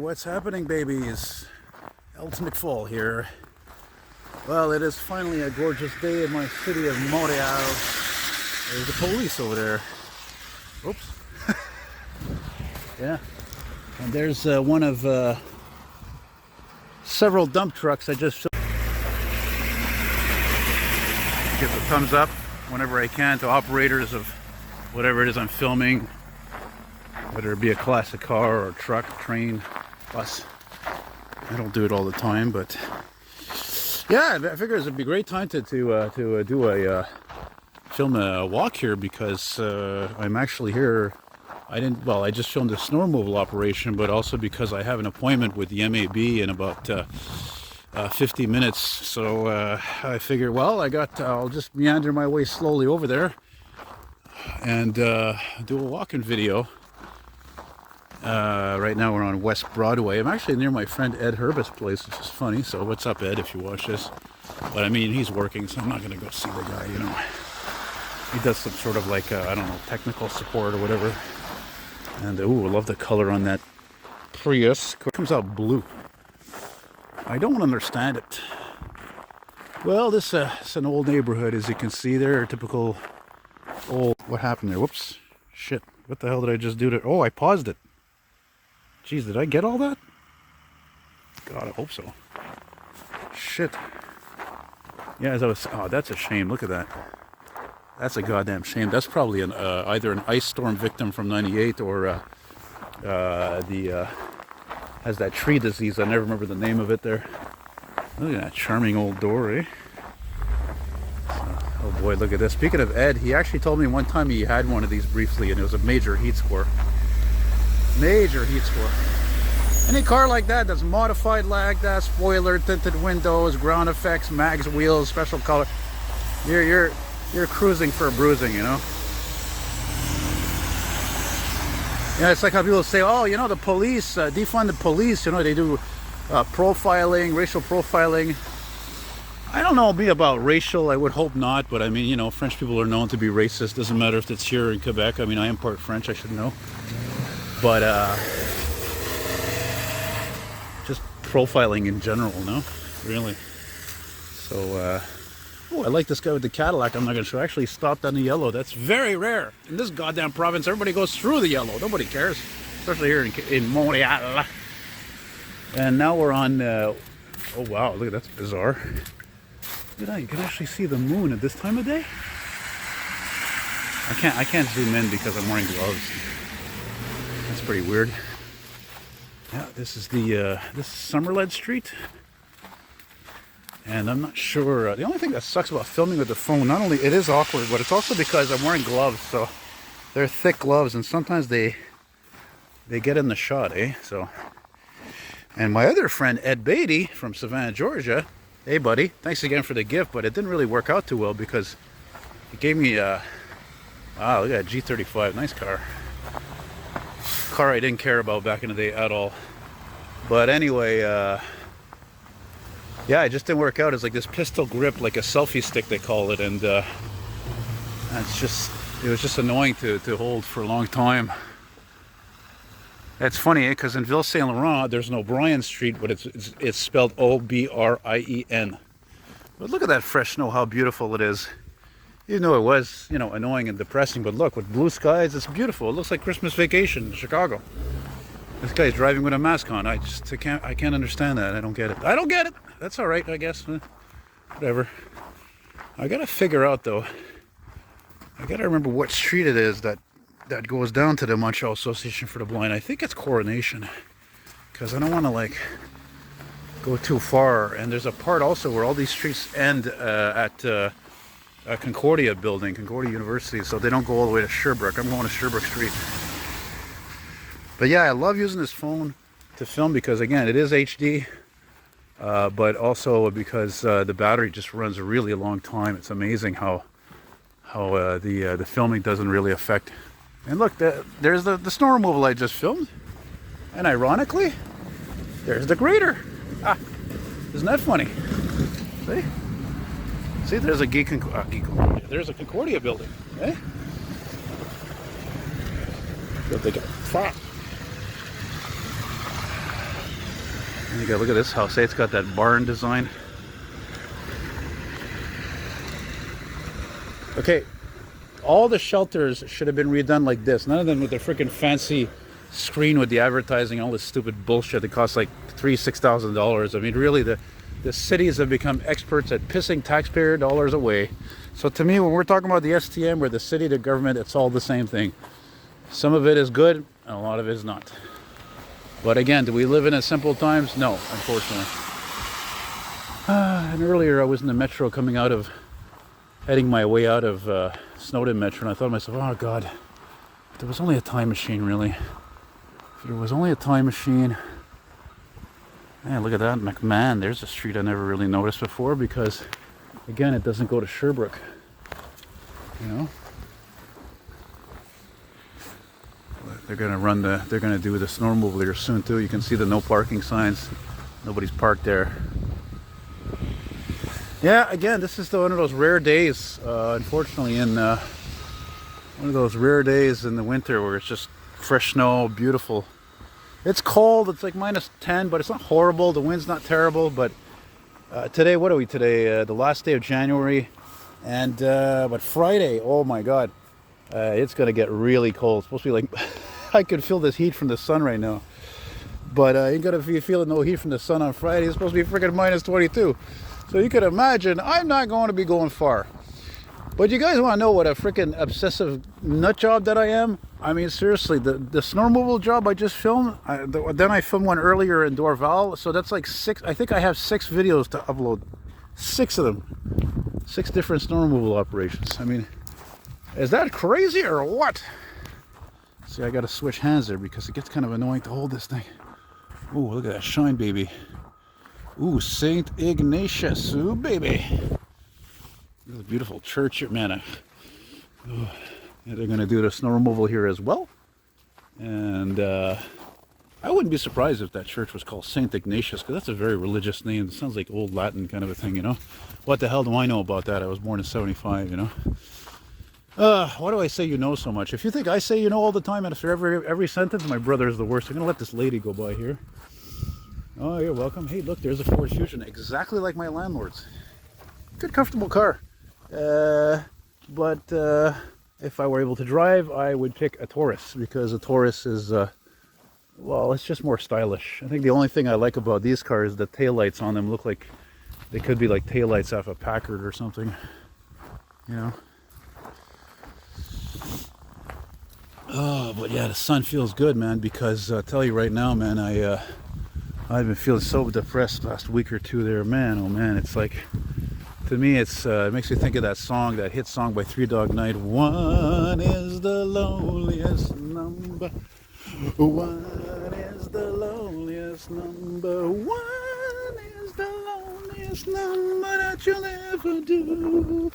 What's happening, babies? Elton McFall here. Well, it is finally a gorgeous day in my city of Montreal. There's the police over there. Oops. Yeah. And there's one of several dump trucks I just give a thumbs up whenever I can to operators of whatever it is I'm filming, whether it be a classic car or a truck, train, bus. I don't do it all the time, but yeah, I figure it'd be a great time to film a walk here because I'm actually here. I just filmed a snow removal operation, but also because I have an appointment with the MAB in about 50 minutes. So I figured, well, I'll just meander my way slowly over there and do a walking video. Right now we're on West Broadway. I'm actually near my friend Ed Herbert's place, which is funny. So what's up, Ed, if you watch this? But I mean, he's working, so I'm not going to go see the guy, you know. He does some sort of like, I don't know, technical support or whatever. And, ooh, I love the color on that Prius. It comes out blue. I don't understand it. Well, this is an old neighborhood, as you can see there. Typical old... What happened there? Whoops. Shit. What the hell did I just do to... Oh, I paused it. Jeez, did I get all that? God, I hope so. Shit. Yeah, as I was... Oh, that's a shame. Look at that. That's a goddamn shame. That's probably an either an ice storm victim from '98 or has that tree disease. I never remember the name of it there. Look at that charming old door, eh? Oh boy, look at this. Speaking of Ed, he actually told me one time he had one of these briefly and it was a major heat score. Major heat score. Any car like that that's modified lag, that spoiler, tinted windows, ground effects, mags wheels, special color, you're cruising for a bruising, you know. Yeah, it's like how people say, oh, you know, the police, defund the police, you know, they do profiling, racial profiling. I don't know about racial, I would hope not, but I mean, you know, French people are known to be racist. Doesn't matter if it's here in Quebec. I mean, I am part French, I should know. But just profiling in general, no? Really. So, oh, I like this guy with the Cadillac. I'm not going to show. I actually stopped on the yellow. That's very rare. In this goddamn province, everybody goes through the yellow. Nobody cares. Especially here in Montreal. And now we're on... oh, wow. Look, that's bizarre. Look at that. You can actually see the moon at this time of day. I can't zoom in because I'm wearing gloves. That's pretty weird. Yeah, this is this is Summerled Street. And I'm not sure, the only thing that sucks about filming with the phone, not only it is awkward, but it's also because I'm wearing gloves, so they're thick gloves, and sometimes they get in the shot, eh? So, and my other friend Ed Beatty from Savannah, Georgia, hey buddy, thanks again for the gift, but it didn't really work out too well because he gave me wow, look at that G35, nice car. Car I didn't care about back in the day at all. But anyway, yeah, it just didn't work out. It's like this pistol grip, like a selfie stick they call it, and it was just annoying to hold for a long time. That's funny, because in Ville Saint Laurent there's no Bryan Street, but it's spelled O-B-R-I-E-N. But look at that fresh snow, how beautiful it is. Even though it was, you know, annoying and depressing, but look, with blue skies, it's beautiful. It looks like Christmas vacation in Chicago. This guy's driving with a mask on. I can't understand that. I don't get it. I don't get it. That's all right, I guess. Whatever. I gotta figure out though. I gotta remember what street it is that goes down to the Montreal Association for the Blind. I think it's Coronation, because I don't want to like go too far. And there's a part also where all these streets end at Concordia building, Concordia University, so they don't go all the way to Sherbrooke. I'm going to Sherbrooke Street. But yeah, I love using this phone to film because, again, it is HD, but also because the battery just runs a really long time. It's amazing how the filming doesn't really affect. And look, there's the snow removal I just filmed, and ironically, there's the grader. Ah, isn't that funny? See, there's a there's a Concordia building, eh? But they got fat. And you got, look at this house. Hey, it's got that barn design. Okay, all the shelters should have been redone like this. None of them with the freaking fancy screen with the advertising, all this stupid bullshit that costs like $6,000. I mean, really, the cities have become experts at pissing taxpayer dollars away. So to me, when we're talking about the STM or the city, the government, it's all the same thing. Some of it is good, and a lot of it is not. But again, do we live in a simple times? No, unfortunately. And earlier I was in the metro heading my way out of Snowden Metro, and I thought to myself, oh God, if there was only a time machine, really. If there was only a time machine. Man, look at that, McMahon. There's a street I never really noticed before because, again, it doesn't go to Sherbrooke. You know? They're gonna do the snow removal here soon too. You can see the no parking signs. Nobody's parked there. Yeah, again, this is one of those rare days, unfortunately, one of those rare days in the winter where it's just fresh snow, beautiful. It's cold, it's like -10, but it's not horrible. The wind's not terrible, but today, what are we today? The last day of January, and but Friday, oh my God, it's gonna get really cold. It's supposed to be like, I could feel this heat from the sun right now. But you gotta be feeling no heat from the sun on Friday. It's supposed to be freaking -22. So you can imagine, I'm not going to be going far. But you guys want to know what a freaking obsessive nut job that I am? I mean, seriously, the snow removal job I just filmed, then I filmed one earlier in Dorval. So that's like 6, I think I have 6 videos to upload. 6 of them. 6 different snow removal operations. I mean, is that crazy or what? See, I got to switch hands there because it gets kind of annoying to hold this thing. Ooh, look at that shine, baby. Ooh, St. Ignatius. Ooh, baby. This is a beautiful church here, man. Yeah, they're going to do the snow removal here as well. And I wouldn't be surprised if that church was called St. Ignatius, because that's a very religious name. It sounds like old Latin kind of a thing, you know? What the hell do I know about that? I was born in 75, you know? Why do I say you know so much? If you think I say you know all the time after every sentence, my brother is the worst. I'm going to let this lady go by here. Oh, you're welcome. Hey, look, there's a Ford Fusion, exactly like my landlord's. Good, comfortable car. But if I were able to drive, I would pick a Taurus, because a Taurus is, well, it's just more stylish. I think the only thing I like about these cars, the taillights on them look like they could be like taillights off a Packard or something, you know. Oh, but yeah, the sun feels good, man, because I'll tell you right now, man, I've been feeling so depressed last week or two there, man. Oh man, it's like, to me, it makes me think of that song, that hit song by Three Dog Night. One is the loneliest number. One is the loneliest number. One is the loneliest number that you'll ever do.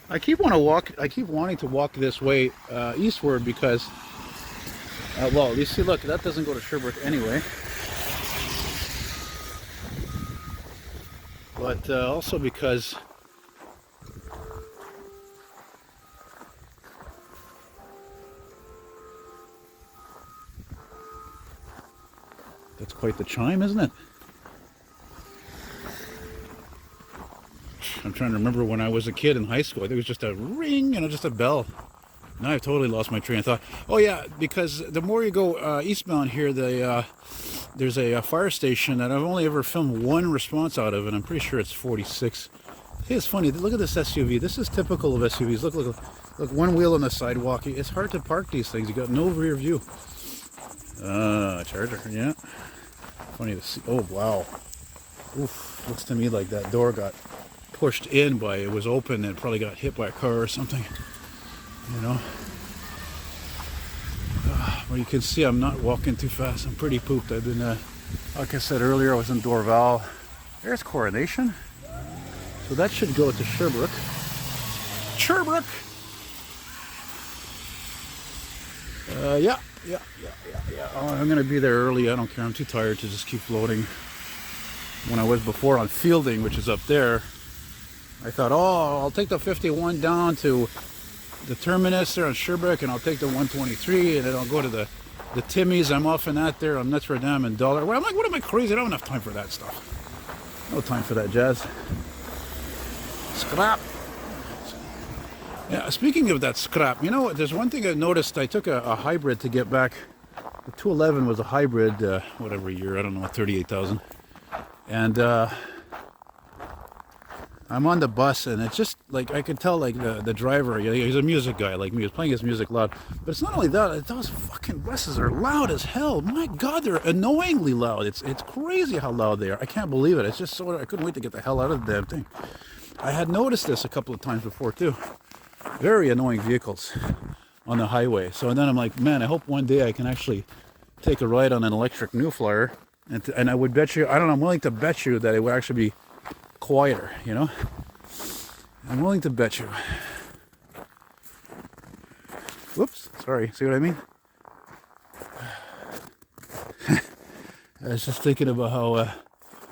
I keep wanting to walk this way eastward because, well, you see, look, that doesn't go to Sherbrooke anyway. But also because that's quite the chime, isn't it? I'm trying to remember when I was a kid in high school. I think it was just a ring, you know, just a bell. Now I've totally lost my train of thought. Oh yeah, because the more you go eastbound here, there's a fire station that I've only ever filmed one response out of, and I'm pretty sure it's 46. Hey, it's funny. Look at this SUV. This is typical of SUVs. Look, one wheel on the sidewalk. It's hard to park these things. You got no rear view. Charger. Yeah. Funny to see. Oh wow. Oof. Looks to me like that door got pushed in by, it was open and probably got hit by a car or something, you know. Well, you can see I'm not walking too fast. I'm pretty pooped. I've been like I said earlier, I was in Dorval. There's Coronation, so that should go to Sherbrooke. Yeah. Oh, I'm gonna be there early. I don't care. I'm too tired to just keep floating. When I was before on Fielding, which is up there, I thought, oh, I'll take the 51 down to the terminus there on Sherbrooke, and I'll take the 123, and then I'll go to the The Timmies, I'm often at there on Notre Dame and Dollar. Well, I'm like, what am I crazy? I don't have enough time for that stuff. No time for that jazz. Scrap. Yeah, speaking of that scrap, you know, there's one thing I noticed. I took a hybrid to get back. The 211 was a hybrid, whatever year, I don't know, 38,000. And I'm on the bus, and it's just like I could tell, like the driver, he's a music guy like me. He's playing his music loud, but it's not only that. Those fucking buses are loud as hell. My God, they're annoyingly loud. It's crazy how loud they are. I can't believe it. It's just so I couldn't wait to get the hell out of the damn thing. I had noticed this a couple of times before too. Very annoying vehicles on the highway. So then I'm like, man, I hope one day I can actually take a ride on an electric New Flyer, and I would bet you, I don't know, I'm willing to bet you that it would actually be quieter, you know? I'm willing to bet you. Whoops, sorry, see what I mean? I was just thinking about how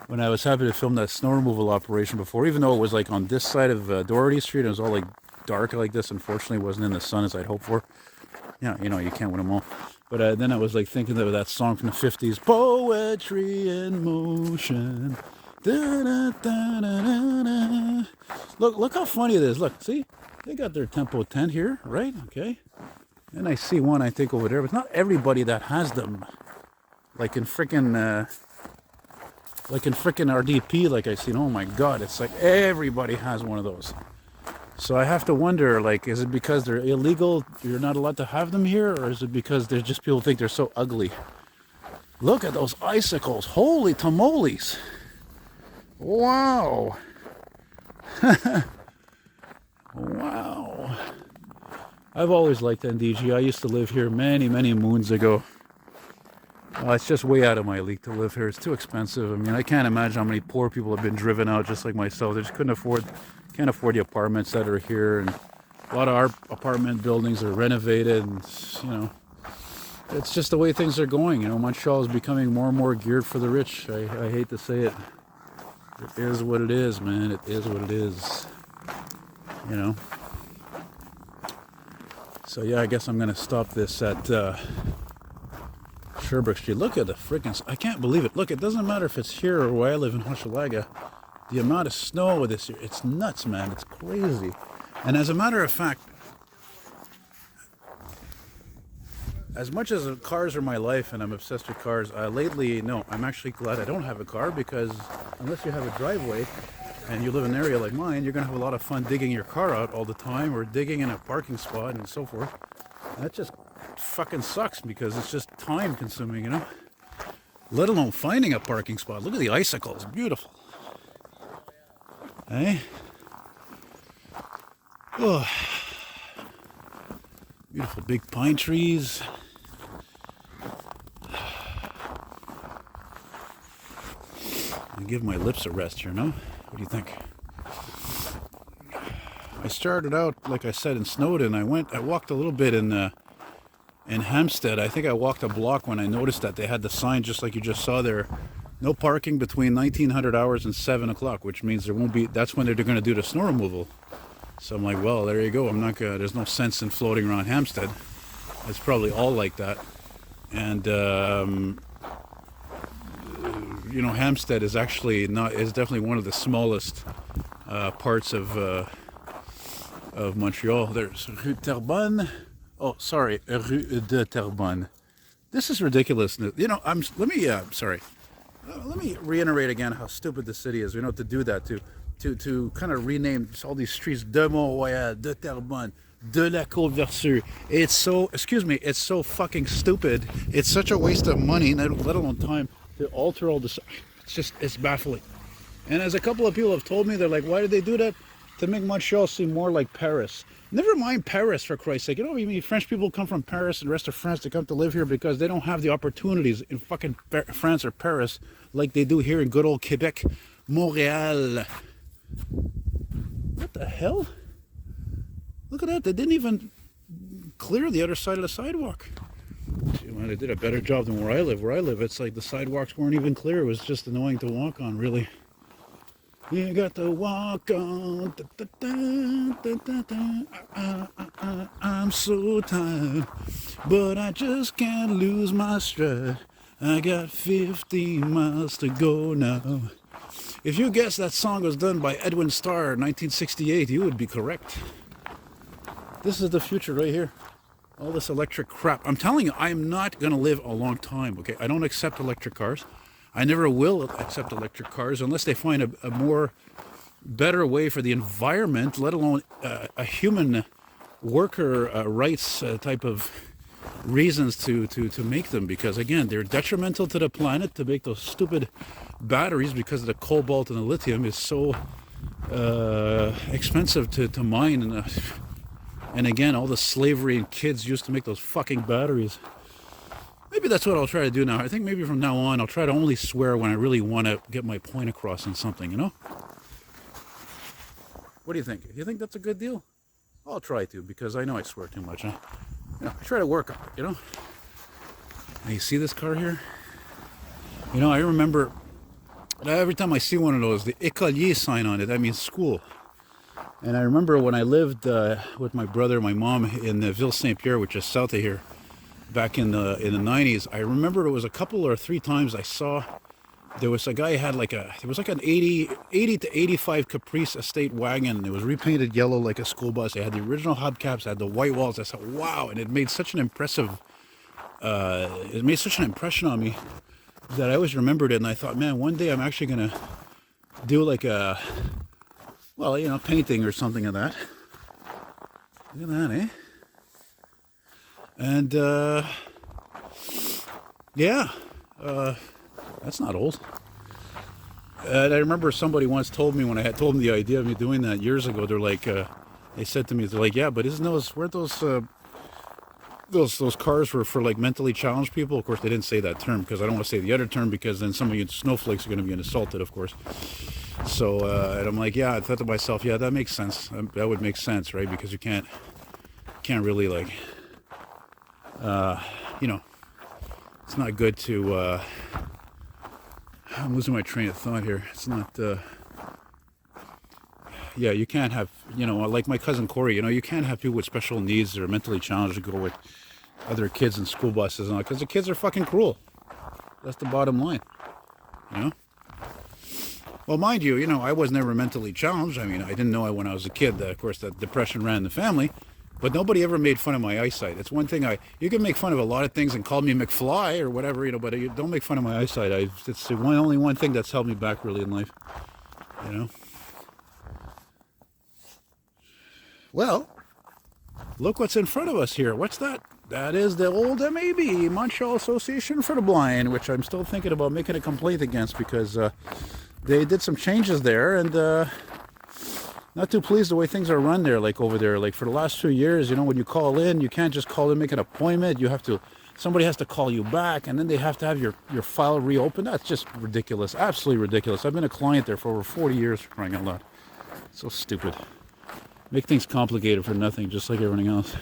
when I was happy to film that snow removal operation before, even though it was like on this side of Doherty Street, it was all like dark like this. Unfortunately, it wasn't in the sun as I'd hoped for. Yeah, you know, you can't win them all. But then I was like thinking of that song from the 50s, Poetry in Motion. Da, da, da, da, da, da. Look how funny it is. Look, see? They got their tempo 10 here, right? Okay. And I see one, I think, over there. But it's not everybody that has them. Like in frickin' RDP, like I seen. Oh my God, it's like everybody has one of those. So I have to wonder, like, is it because they're illegal, you're not allowed to have them here, or is it because there's just people think they're so ugly? Look at those icicles. Holy tamales. Wow. Wow. I've always liked N.D.G. I used to live here many, many moons ago. It's just way out of my league to live here. It's too expensive. I mean, I can't imagine how many poor people have been driven out just like myself. They just can't afford the apartments that are here, and a lot of our apartment buildings are renovated, and you know, it's just the way things are going. You know, Montreal is becoming more and more geared for the rich. I hate to say it. It is what it is, man. It is what it is. You know. So yeah, I guess I'm gonna stop this at Sherbrooke Street. Look at the freaking, I can't believe it. Look, it doesn't matter if it's here or where I live in Hochelaga. The amount of snow this year, it's nuts, man. It's crazy. And as a matter of fact, as much as cars are my life and I'm obsessed with cars, lately, no, I'm actually glad I don't have a car, because unless you have a driveway and you live in an area like mine, you're going to have a lot of fun digging your car out all the time, or digging in a parking spot and so forth. And that just fucking sucks, because it's just time consuming, you know? Let alone finding a parking spot. Look at the icicles. Beautiful. Hey? Oh. Beautiful big pine trees. I give my lips a rest here, no? What do you think? I started out, like I said, in Snowden. I walked a little bit in Hampstead. I think I walked a block when I noticed that they had the sign just like you just saw there. No parking between 1900 hours and 7 o'clock, which means there won't be, that's when they're going to do the snow removal. So I'm like, well, there you go. I'm not gonna, there's no sense in floating around Hampstead. It's probably all like that. And, you know, Hampstead is actually is definitely one of the smallest parts of Montreal. There's Rue Terrebonne. Oh, sorry, Rue de Terrebonne. This is ridiculous. You know, let me reiterate again how stupid the city is. We don't have to do that to kind of rename all these streets. De Montréal, de Terrebonne, de la Côte-Versue. It's so fucking stupid. It's such a waste of money, let alone time, to alter all this. It's baffling. And as a couple of people have told me, they're like, why did they do that? To make Montreal seem more like Paris. Never mind Paris, for Christ's sake. You know, I mean, French people come from Paris and the rest of France to come to live here because they don't have the opportunities in fucking France or Paris like they do here in good old Quebec, Montreal. What the hell? Look at that. They didn't even clear the other side of the sidewalk. Well, they did a better job than where I live. Where I live, it's like the sidewalks weren't even clear. It was just annoying to walk on, really. You got to walk on. Da, da, da, da, da, da. I'm so tired, but I just can't lose my stride. I got 15 miles to go now. If you guessed that song was done by Edwin Starr in 1968, you would be correct. This is the future right here. All this electric crap. I'm telling you, I am not going to live a long time, okay? I don't accept electric cars. I never will accept electric cars unless they find a more better way for the environment, let alone a human worker rights type of reasons to make them. Because again, they're detrimental to the planet to make those stupid batteries because the cobalt and the lithium is so expensive to mine. And again, all the slavery and kids used to make those fucking batteries. Maybe that's what I'll try to do now. I think maybe from now on, I'll try to only swear when I really want to get my point across on something, you know? What do you think? You think that's a good deal? I'll try to, because I know I swear too much. Huh? I try to work on it, you know? Now, you see this car here? You know, I remember every time I see one of those, the écolier sign on it, that means school. And I remember when I lived with my brother and my mom in Ville Saint-Pierre, which is south of here, back in the 90s, I remember it was a couple or three times I saw there was a guy who had it was like an 80 to 85 Caprice estate wagon. It was repainted yellow like a school bus. It had the original hubcaps, it had the white walls. I thought, wow, and it made such an impression on me that I always remembered it. And I thought, man, one day I'm actually gonna do like a, well, you know, painting or something of that. Look at that, eh? And yeah, that's not old. And I remember somebody once told me, when I had told them the idea of me doing that years ago, they're like, they said to me, they're like, yeah, but weren't those cars were for like mentally challenged people? Of course, they didn't say that term, because I don't want to say the other term, because then some of you snowflakes are going to be insulted, of course. So, and I'm like, yeah, I thought to myself, yeah, that makes sense. That would make sense, right? Because you can't really like, you know, it's not good to, I'm losing my train of thought here. It's not, yeah, you can't have, you know, like my cousin Corey, you know, you can't have people with special needs or mentally challenged go with other kids in school buses and all, because the kids are fucking cruel. That's the bottom line, you know? Well, mind you, you know, I was never mentally challenged. I mean, I didn't know it when I was a kid. Of course, that depression ran in the family. But nobody ever made fun of my eyesight. It's one thing you can make fun of a lot of things and call me McFly or whatever, you know, but you don't make fun of my eyesight. It's the only one thing that's held me back really in life, you know. Well, look what's in front of us here. What's that? That is the old MAB, Montreal Association for the Blind, which I'm still thinking about making a complaint against, because they did some changes there, and not too pleased the way things are run there, like over there. Like for the last 2 years, you know, when you call in, you can't just call in, make an appointment. You have to, somebody has to call you back, and then they have to have your file reopened. That's just ridiculous, absolutely ridiculous. I've been a client there for over 40 years, for crying out loud. So stupid. Make things complicated for nothing, just like everything else.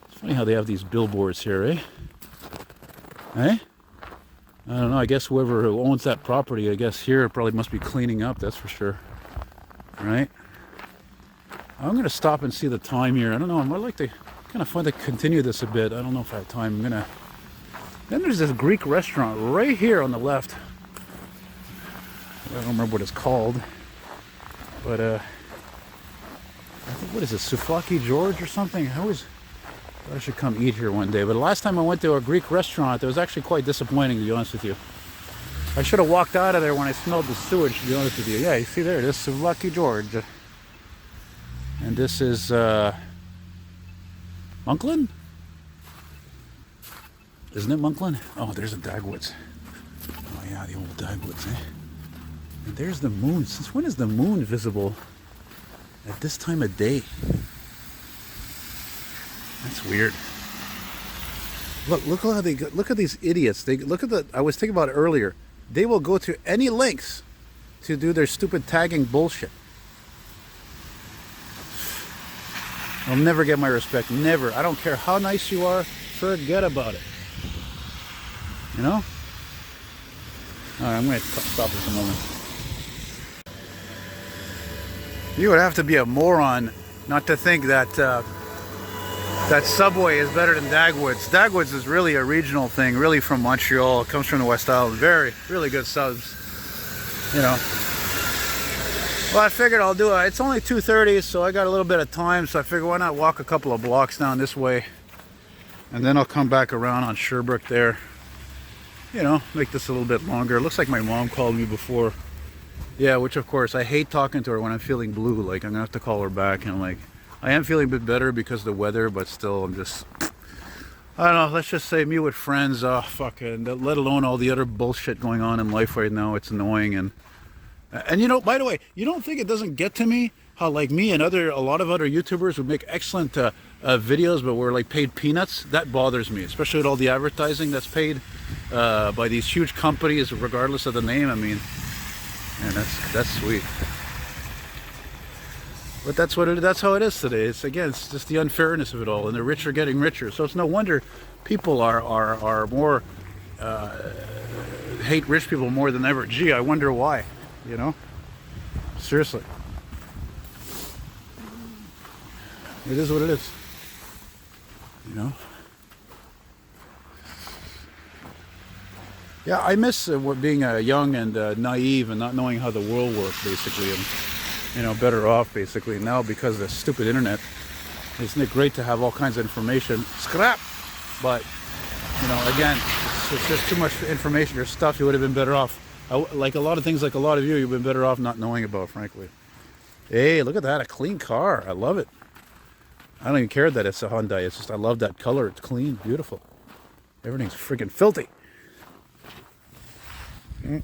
It's funny how they have these billboards here, eh? Eh? I don't know, I guess whoever owns that property, I guess here probably must be cleaning up, that's for sure. Right? I'm going to stop and see the time here. I don't know, I'd like to kind of fun to continue this a bit. I don't know if I have time. Then there's this Greek restaurant right here on the left. I don't remember what it's called. But, I think, what is it, Souvlaki George or something? I should come eat here one day. But the last time I went to a Greek restaurant, it was actually quite disappointing, to be honest with you. I should have walked out of there when I smelled the sewage, to be honest with you. Yeah, you see there, this is Souvlaki George. And this is, Monklin? Isn't it Monklin? Oh, there's a Dagwoods. Oh yeah, the old Dagwoods, eh? And there's the moon. Since when is the moon visible at this time of day? That's weird. Look how look at these idiots. I was thinking about it earlier. They will go to any lengths to do their stupid tagging bullshit. I'll never get my respect. Never. I don't care how nice you are. Forget about it. You know? Alright, I'm going to stop this a moment. You would have to be a moron not to think that that Subway is better than Dagwood's. Dagwood's is really a regional thing, really from Montreal. It comes from the West Island. Really good subs, you know. Well, I figured I'll do it. It's only 2:30, so I got a little bit of time, so I figured why not walk a couple of blocks down this way, and then I'll come back around on Sherbrooke there. You know, make this a little bit longer. It looks like my mom called me before. Yeah, which of course, I hate talking to her when I'm feeling blue. Like, I'm gonna have to call her back, and I'm like, I am feeling a bit better because of the weather, but still, I'm just, I don't know, let's just say me with friends, fucking, let alone all the other bullshit going on in life right now. It's annoying. And you know, by the way, you don't think it doesn't get to me how like me and a lot of other YouTubers would make excellent videos, but we're like paid peanuts? That bothers me, especially with all the advertising that's paid by these huge companies, regardless of the name. I mean, man, that's sweet. But that's how it is today. It's again, it's just the unfairness of it all, and the rich are getting richer. So it's no wonder people are more hate rich people more than ever. Gee, I wonder why. You know, seriously, it is what it is. You know. Yeah, I miss being young and naive and not knowing how the world works, basically, and you know, better off basically now because of the stupid internet. Isn't it great to have all kinds of information? Scrap, but you know, again, it's just too much information or stuff. You would have been better off. Like a lot of things, like a lot of you've been better off not knowing about, frankly. Hey, look at that, a clean car. I love it. I don't even care that it's a Hyundai. It's just, I love that color. It's clean, beautiful. Everything's freaking filthy.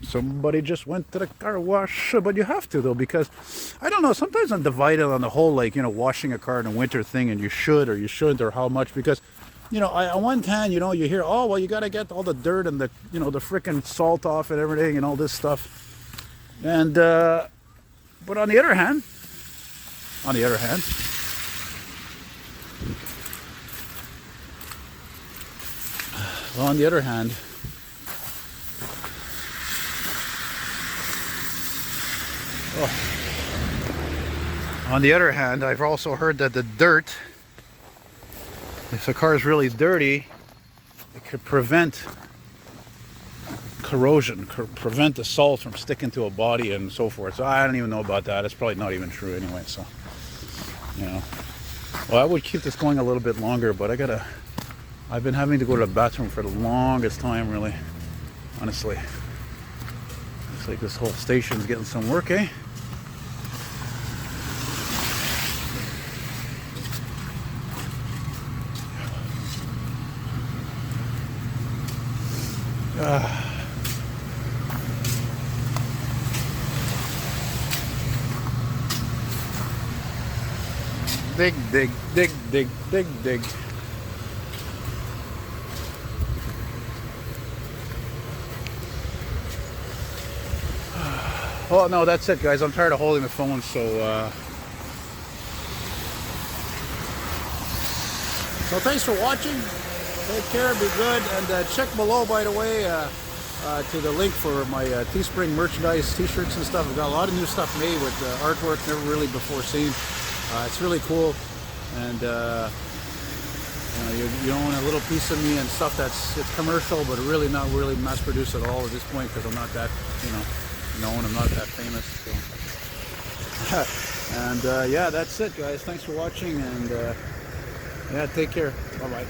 Somebody just went to the car wash, but you have to though, because I don't know, sometimes I'm divided on the whole, like, you know, washing a car in a winter thing, and you should or you shouldn't, or how much, because you know, on one hand, you know, you hear, oh, well, you got to get all the dirt and the, you know, the freaking salt off and everything and all this stuff. And, but on the other hand, on the other hand, I've also heard that the dirt, if the car is really dirty, it could prevent corrosion, prevent the salt from sticking to a body and so forth. So I don't even know about that. It's probably not even true anyway. So, you know, well, I would keep this going a little bit longer, but I've been having to go to the bathroom for the longest time, really, honestly. Looks like this whole station's getting some work, eh? Dig, dig, dig, dig, dig, dig. Oh no, that's it, guys. I'm tired of holding the phone, so thanks for watching. Take care, be good, and check below, by the way, to the link for my Teespring merchandise, t-shirts and stuff. I've got a lot of new stuff made with artwork never really before seen. It's really cool, and you know, you own a little piece of me and stuff it's commercial, but really not really mass produced at all at this point, because I'm not that, you know, known. I'm not that famous. So. And yeah, that's it, guys. Thanks for watching, and yeah, take care. Bye bye.